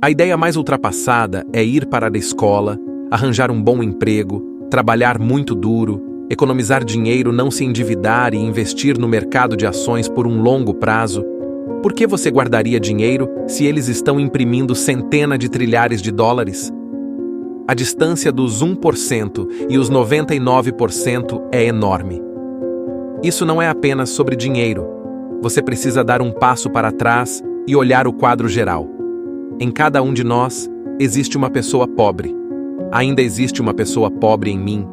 A ideia mais ultrapassada é ir para a escola, arranjar um bom emprego, trabalhar muito duro, economizar dinheiro, não se endividar e investir no mercado de ações por um longo prazo. Por que você guardaria dinheiro se eles estão imprimindo centenas de trilhares de dólares? A distância dos 1% e os 99% é enorme. Isso não é apenas sobre dinheiro. Você precisa dar um passo para trás e olhar o quadro geral. Em cada um de nós, existe uma pessoa pobre. Ainda existe uma pessoa pobre em mim.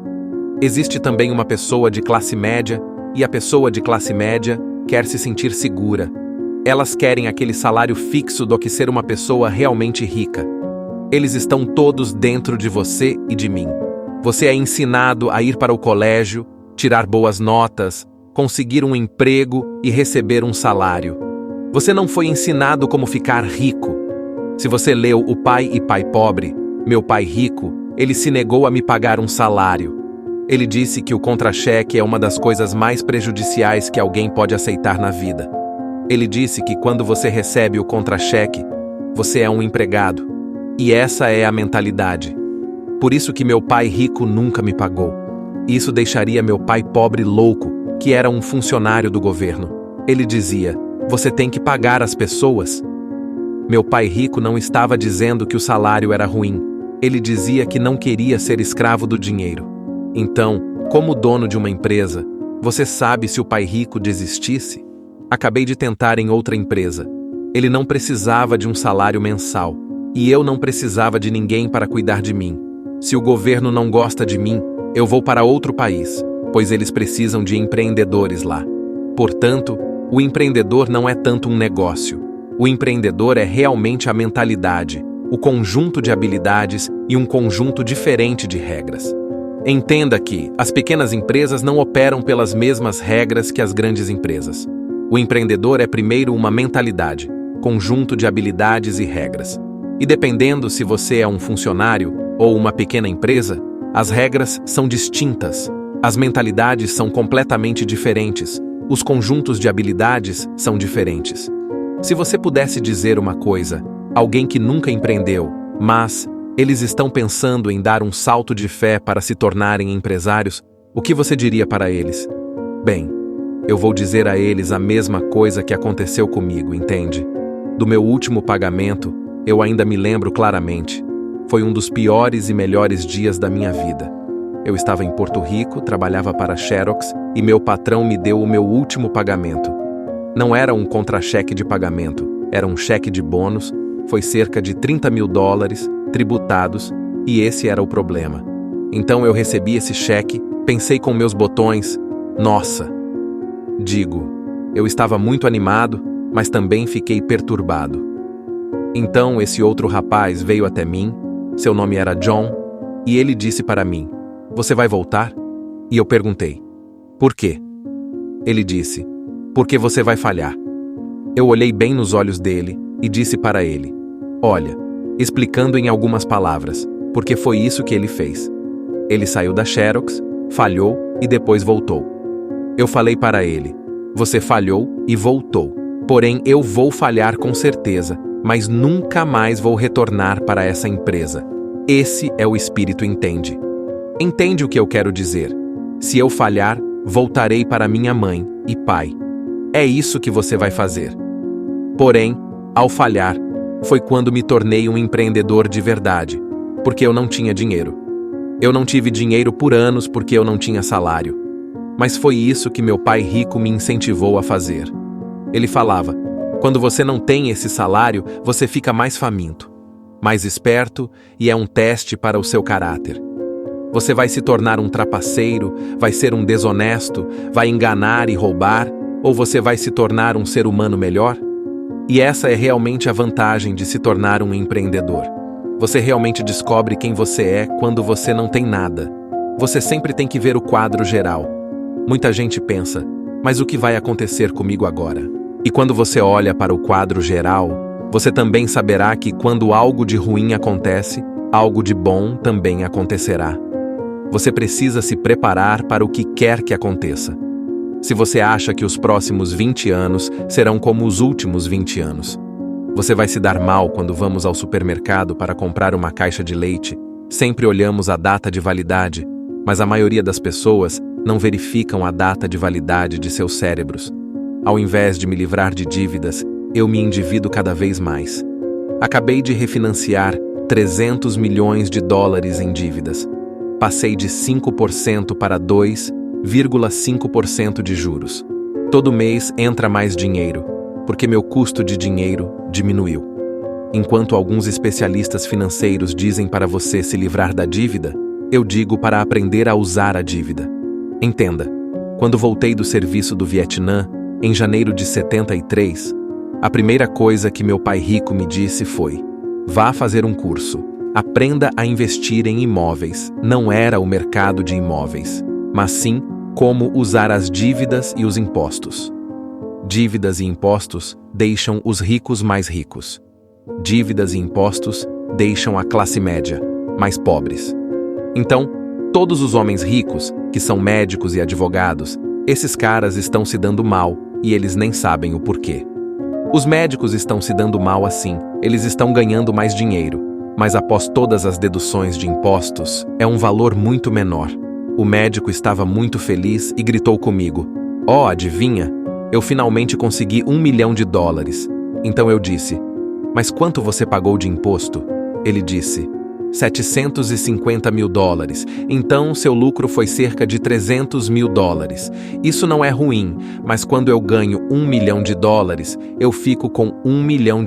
Existe também uma pessoa de classe média, e a pessoa de classe média quer se sentir segura. Elas querem aquele salário fixo do que ser uma pessoa realmente rica. Eles estão todos dentro de você e de mim. Você é ensinado a ir para o colégio, tirar boas notas, conseguir um emprego e receber um salário. Você não foi ensinado como ficar rico. Se você leu O Pai e Pai Pobre, Meu Pai Rico, ele se negou a me pagar um salário. Ele disse que o contra-cheque é uma das coisas mais prejudiciais que alguém pode aceitar na vida. Ele disse que quando você recebe o contra-cheque, você é um empregado. E essa é a mentalidade. Por isso que meu pai rico nunca me pagou. Isso deixaria meu pai pobre louco, que era um funcionário do governo. Ele dizia, você tem que pagar as pessoas. Meu pai rico não estava dizendo que o salário era ruim. Ele dizia que não queria ser escravo do dinheiro. Então, como dono de uma empresa, você sabe se o pai rico desistisse? Acabei de tentar em outra empresa. Ele não precisava de um salário mensal. E eu não precisava de ninguém para cuidar de mim. Se o governo não gosta de mim, eu vou para outro país, pois eles precisam de empreendedores lá. Portanto, o empreendedor não é tanto um negócio. O empreendedor é realmente a mentalidade, o conjunto de habilidades e um conjunto diferente de regras. Entenda que as pequenas empresas não operam pelas mesmas regras que as grandes empresas. O empreendedor é primeiro uma mentalidade, conjunto de habilidades e regras. E dependendo se você é um funcionário ou uma pequena empresa, as regras são distintas, as mentalidades são completamente diferentes, os conjuntos de habilidades são diferentes. Se você pudesse dizer uma coisa, alguém que nunca empreendeu, mas eles estão pensando em dar um salto de fé para se tornarem empresários, o que você diria para eles? Bem, eu vou dizer a eles a mesma coisa que aconteceu comigo, entende? Do meu último pagamento, eu ainda me lembro claramente. Foi um dos piores e melhores dias da minha vida. Eu estava em Porto Rico, trabalhava para a Xerox e meu patrão me deu o meu último pagamento. Não era um contra-cheque de pagamento, era um cheque de bônus, foi cerca de $30 mil, tributados, e esse era o problema. Então eu recebi esse cheque, pensei com meus botões, nossa! Digo, eu estava muito animado, mas também fiquei perturbado. Então esse outro rapaz veio até mim, seu nome era John, e ele disse para mim, você vai voltar? E eu perguntei, por quê? Ele disse, porque você vai falhar. Eu olhei bem nos olhos dele e disse para ele, olha, explicando em algumas palavras, porque foi isso que ele fez. Ele saiu da Xerox, falhou e depois voltou. Eu falei para ele, você falhou e voltou, porém eu vou falhar com certeza, mas nunca mais vou retornar para essa empresa. Esse é o espírito entende. Entende o que eu quero dizer? Se eu falhar, voltarei para minha mãe e pai. É isso que você vai fazer. Porém, ao falhar, foi quando me tornei um empreendedor de verdade, porque eu não tinha dinheiro. Eu não tive dinheiro por anos porque eu não tinha salário. Mas foi isso que meu pai rico me incentivou a fazer. Ele falava, quando você não tem esse salário, você fica mais faminto, mais esperto e é um teste para o seu caráter. Você vai se tornar um trapaceiro, vai ser um desonesto, vai enganar e roubar, ou você vai se tornar um ser humano melhor? E essa é realmente a vantagem de se tornar um empreendedor. Você realmente descobre quem você é quando você não tem nada. Você sempre tem que ver o quadro geral. Muita gente pensa, mas o que vai acontecer comigo agora? E quando você olha para o quadro geral, você também saberá que quando algo de ruim acontece, algo de bom também acontecerá. Você precisa se preparar para o que quer que aconteça. Se você acha que os próximos 20 anos serão como os últimos 20 anos, Você vai se dar mal quando vamos ao supermercado para comprar uma caixa de leite. Sempre olhamos a data de validade, mas a maioria das pessoas não verificam a data de validade de seus cérebros. Ao invés de me livrar de dívidas, eu me endivido cada vez mais. Acabei de refinanciar 300 milhões de dólares em dívidas. Passei de 5% para 2,5% de juros. Todo mês entra mais dinheiro, porque meu custo de dinheiro diminuiu. Enquanto alguns especialistas financeiros dizem para você se livrar da dívida, eu digo para aprender a usar a dívida. Entenda, quando voltei do serviço do Vietnã, em janeiro de 73, a primeira coisa que meu pai rico me disse foi: vá fazer um curso, aprenda a investir em imóveis. Não era o mercado de imóveis, mas sim como usar as dívidas e os impostos. Dívidas e impostos deixam os ricos mais ricos. Dívidas e impostos deixam a classe média mais pobres. Então, todos os homens ricos, que são médicos e advogados, esses caras estão se dando mal e eles nem sabem o porquê. Os médicos estão se dando mal assim, eles estão ganhando mais dinheiro, mas após todas as deduções de impostos, é um valor muito menor. O médico estava muito feliz e gritou comigo: "Oh, adivinha? Eu finalmente consegui $1 milhão. Então eu disse: "Mas quanto você pagou de imposto?" Ele disse: $750 mil. Então seu lucro foi cerca de $300 mil. Isso não é ruim, mas quando eu ganho $1 milhão, eu fico com $1 milhão.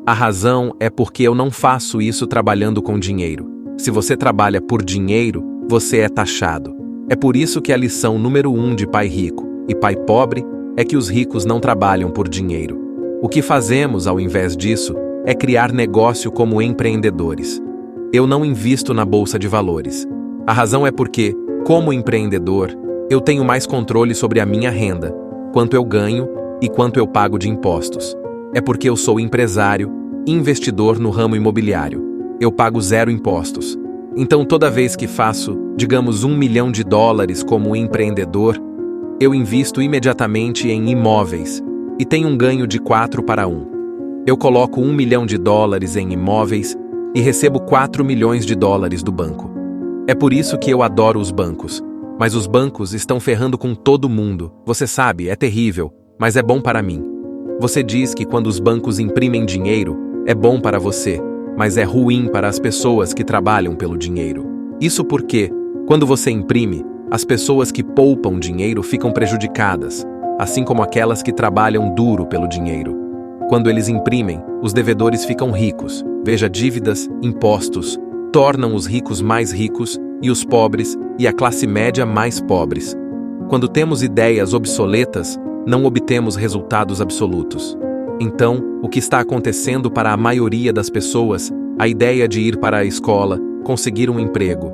A razão é porque eu não faço isso trabalhando com dinheiro. Se você trabalha por dinheiro, você é taxado. É por isso que a lição número 1 de pai rico e pai pobre é que os ricos não trabalham por dinheiro. O que fazemos, ao invés disso, é criar negócio como empreendedores. Eu não invisto na bolsa de valores. A razão é porque, como empreendedor, eu tenho mais controle sobre a minha renda, quanto eu ganho e quanto eu pago de impostos. É porque eu sou empresário, investidor no ramo imobiliário. Eu pago 0 impostos. Então, toda vez que faço, digamos, $1 milhão como empreendedor, eu invisto imediatamente em imóveis e tenho um ganho de 4-1. Eu coloco $1 milhão em imóveis e recebo $4 milhões do banco. É por isso que eu adoro os bancos. Mas os bancos estão ferrando com todo mundo. Você sabe, é terrível, mas é bom para mim. Você diz que quando os bancos imprimem dinheiro, é bom para você, mas é ruim para as pessoas que trabalham pelo dinheiro. Isso porque, quando você imprime, as pessoas que poupam dinheiro ficam prejudicadas, assim como aquelas que trabalham duro pelo dinheiro. Quando eles imprimem, os devedores ficam ricos. Veja, dívidas, impostos, tornam os ricos mais ricos e os pobres e a classe média mais pobres. Quando temos ideias obsoletas, não obtemos resultados absolutos. Então, o que está acontecendo para a maioria das pessoas, a ideia de ir para a escola, conseguir um emprego,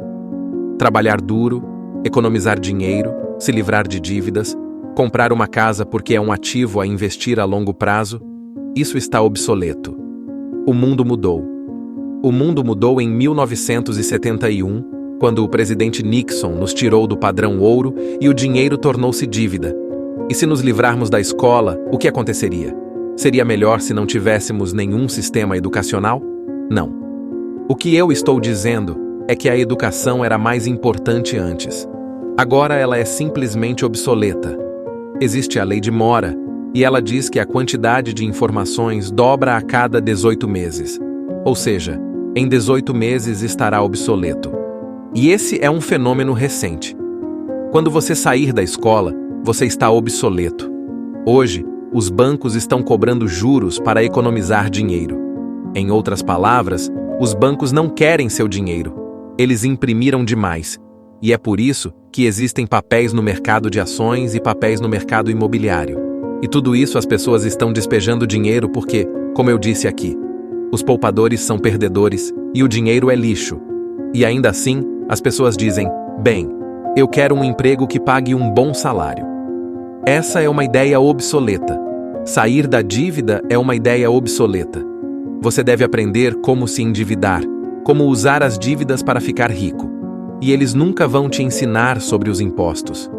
trabalhar duro, economizar dinheiro, se livrar de dívidas, comprar uma casa porque é um ativo a investir a longo prazo, isso está obsoleto. O mundo mudou. O mundo mudou em 1971, quando o presidente Nixon nos tirou do padrão ouro e o dinheiro tornou-se dívida. E se nos livrarmos da escola, o que aconteceria? Seria melhor se não tivéssemos nenhum sistema educacional? Não. O que eu estou dizendo é que a educação era mais importante antes. Agora ela é simplesmente obsoleta. Existe a lei de Mora, e ela diz que a quantidade de informações dobra a cada 18 meses. Ou seja, em 18 meses estará obsoleto. E esse é um fenômeno recente. Quando você sair da escola, você está obsoleto. Hoje, os bancos estão cobrando juros para economizar dinheiro. Em outras palavras, os bancos não querem seu dinheiro. Eles imprimiram demais. E é por isso que existem papéis no mercado de ações e papéis no mercado imobiliário. E tudo isso as pessoas estão despejando dinheiro porque, como eu disse aqui, os poupadores são perdedores e o dinheiro é lixo. E ainda assim, as pessoas dizem: bem, eu quero um emprego que pague um bom salário. Essa é uma ideia obsoleta. Sair da dívida é uma ideia obsoleta. Você deve aprender como se endividar, como usar as dívidas para ficar rico. E eles nunca vão te ensinar sobre os impostos.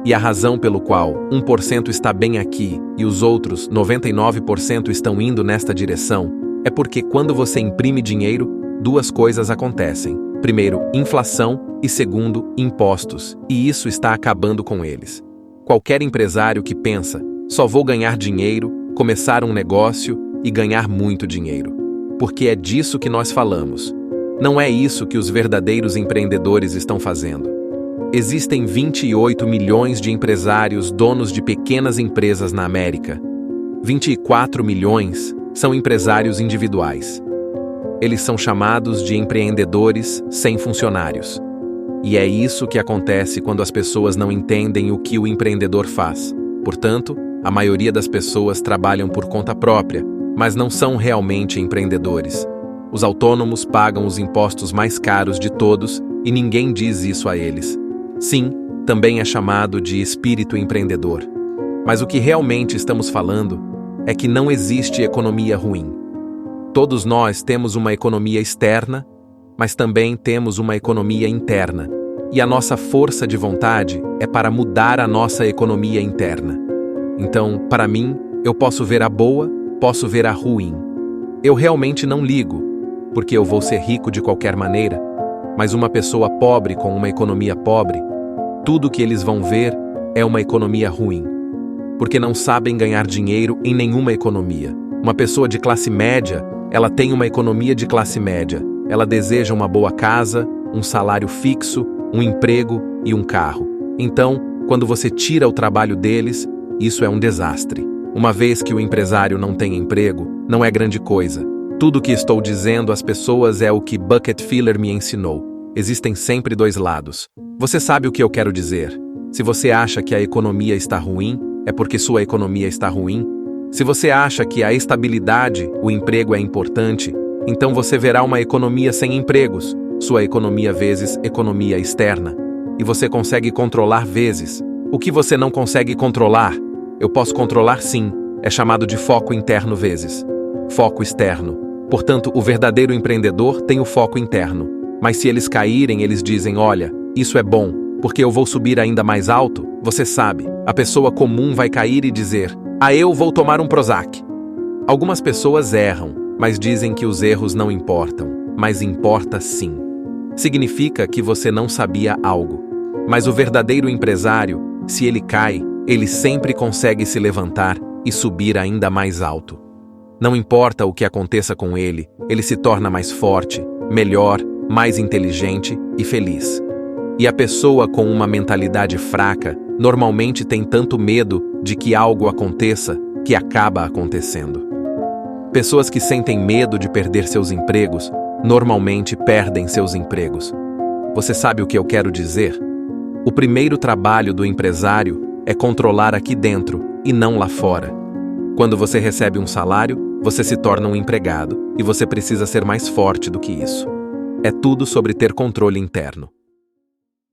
E a razão pelo qual 1% está bem aqui e os outros 99% estão indo nesta direção é porque quando você imprime dinheiro, duas coisas acontecem. Primeiro, inflação e segundo, impostos. E isso está acabando com eles. Qualquer empresário que pensa, só vou ganhar dinheiro, começar um negócio e ganhar muito dinheiro. Porque é disso que nós falamos. Não é isso que os verdadeiros empreendedores estão fazendo. Existem 28 milhões de empresários donos de pequenas empresas na América. 24 milhões são empresários individuais. Eles são chamados de empreendedores sem funcionários. E é isso que acontece quando as pessoas não entendem o que o empreendedor faz. Portanto, a maioria das pessoas trabalham por conta própria, mas não são realmente empreendedores. Os autônomos pagam os impostos mais caros de todos e ninguém diz isso a eles. Sim, também é chamado de espírito empreendedor. Mas o que realmente estamos falando é que não existe economia ruim. Todos nós temos uma economia externa, mas também temos uma economia interna. E a nossa força de vontade é para mudar a nossa economia interna. Então, para mim, eu posso ver a boa, posso ver a ruim. Eu realmente não ligo, porque eu vou ser rico de qualquer maneira. Mas uma pessoa pobre com uma economia pobre, tudo que eles vão ver é uma economia ruim. Porque não sabem ganhar dinheiro em nenhuma economia. Uma pessoa de classe média, ela tem uma economia de classe média. Ela deseja uma boa casa, um salário fixo, um emprego e um carro. Então, quando você tira o trabalho deles, isso é um desastre. Uma vez que o empresário não tem emprego, não é grande coisa. Tudo o que estou dizendo às pessoas é o que Bucket Filler me ensinou. Existem sempre dois lados. Você sabe o que eu quero dizer. Se você acha que a economia está ruim, é porque sua economia está ruim. Se você acha que a estabilidade, o emprego é importante, então você verá uma economia sem empregos, sua economia vezes economia externa. E você consegue controlar vezes. O que você não consegue controlar, eu posso controlar sim, é chamado de foco interno vezes. Foco externo. Portanto, o verdadeiro empreendedor tem o foco interno. Mas se eles caírem, eles dizem, olha, isso é bom, porque eu vou subir ainda mais alto. Você sabe, a pessoa comum vai cair e dizer, eu vou tomar um Prozac. Algumas pessoas erram, mas dizem que os erros não importam. Mas importa sim. Significa que você não sabia algo. Mas o verdadeiro empresário, se ele cai, ele sempre consegue se levantar e subir ainda mais alto. Não importa o que aconteça com ele, ele se torna mais forte, melhor, mais inteligente e feliz. E a pessoa com uma mentalidade fraca normalmente tem tanto medo de que algo aconteça que acaba acontecendo. Pessoas que sentem medo de perder seus empregos normalmente perdem seus empregos. Você sabe o que eu quero dizer? O primeiro trabalho do empresário é controlar aqui dentro e não lá fora. Quando você recebe um salário, você se torna um empregado e você precisa ser mais forte do que isso. É tudo sobre ter controle interno.